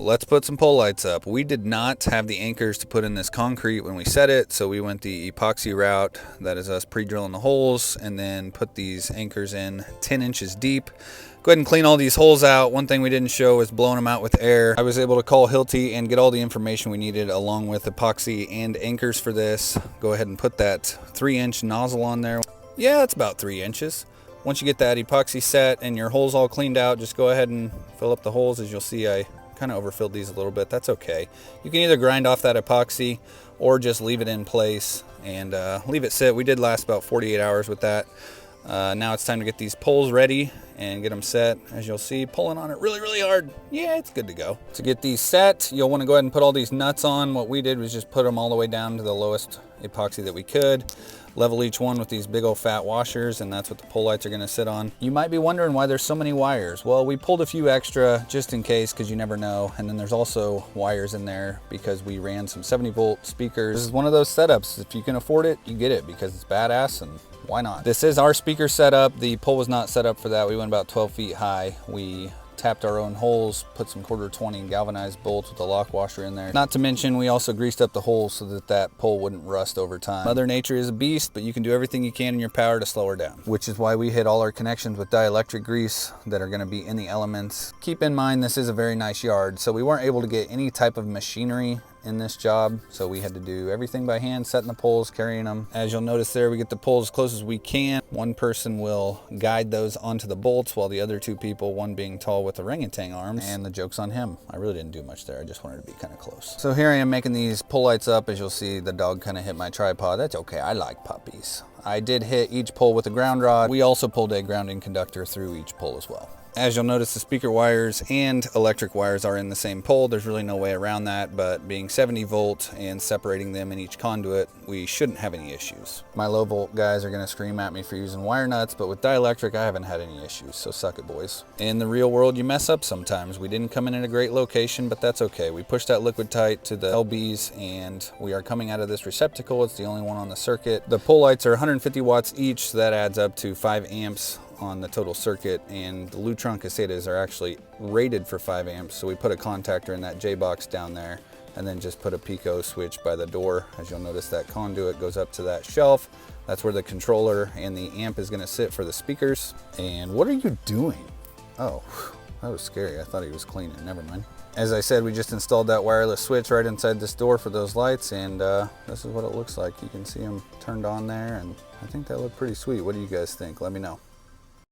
Let's put some pole lights up. We did not have the anchors to put in this concrete when we set it, so we went the epoxy route. That is us pre-drilling the holes and then put these anchors in 10 inches deep. Go ahead and clean all these holes out. One thing we didn't show is blowing them out with air. I was able to call Hilti and get all the information we needed along with epoxy and anchors for this. Go ahead and put that 3-inch nozzle on there. Yeah, it's about 3 inches. Once you get that epoxy set and your holes all cleaned out, just go ahead and fill up the holes. As you'll see, I kind of overfilled these a little bit. That's okay. You can either grind off that epoxy or just leave it in place and leave it sit. We did last about 48 hours with that. Now it's time to get these poles ready and get them set. As you'll see, pulling on it really hard. Yeah, it's good to go. To get these set, you'll want to go ahead and put all these nuts on. What we did was just put them all the way down to the lowest epoxy that we could. Level each one with these big old fat washers, and that's what the pole lights are going to sit on. You might be wondering why there's so many wires. Well, we pulled a few extra just in case, because you never know. And then there's also wires in there because we ran some 70-volt speakers. This is one of those setups. If you can afford it, you get it because it's badass, and why not? This is our speaker setup. The pole was not set up for that. We went about 12 feet high. We tapped our own holes, put some 1/4-20 galvanized bolts with a lock washer in there. Not to mention, we also greased up the holes so that that pole wouldn't rust over time. Mother Nature is a beast, but you can do everything you can in your power to slow her down, which is why we hit all our connections with dielectric grease that are going to be in the elements. Keep in mind, this is a very nice yard, so we weren't able to get any type of machinery in this job, so we had to do everything by hand, setting the poles, carrying them. As you'll notice there, we get the poles as close as we can. One person will guide those onto the bolts while the other two people, one being tall with orangutan arms, and the joke's on him. I really didn't do much there. I just wanted to be kind of close. So here I am making these pole lights up. As you'll see, the dog kind of hit my tripod. That's okay, I like puppies. I did hit each pole with a ground rod. We also pulled a grounding conductor through each pole as well. As you'll notice, the speaker wires and electric wires are in the same pole. There's really no way around that, but being 70 volt and separating them in each conduit, we shouldn't have any issues. My low volt guys are gonna scream at me for using wire nuts, but with dielectric, I haven't had any issues, so suck it, boys. In the real world, you mess up sometimes. We didn't come in at a great location, but that's okay. We pushed that liquid tight to the LBs, and we are coming out of this receptacle. It's the only one on the circuit. The pole lights are 150 watts each, so that adds up to 5 amps on the total circuit, and the Lutron casetas are actually rated for 5 amps, so we put a contactor in that J-box down there and then just put a Pico switch by the door. As you'll notice, that conduit goes up to that shelf. That's where the controller and the amp is going to sit for the speakers. And what are you doing? Oh, that was scary. I thought he was cleaning. Never mind. As I said, we just installed that wireless switch right inside this door for those lights, and this is what it looks like. You can see them turned on there, and I think that looked pretty sweet. What do you guys think? Let me know.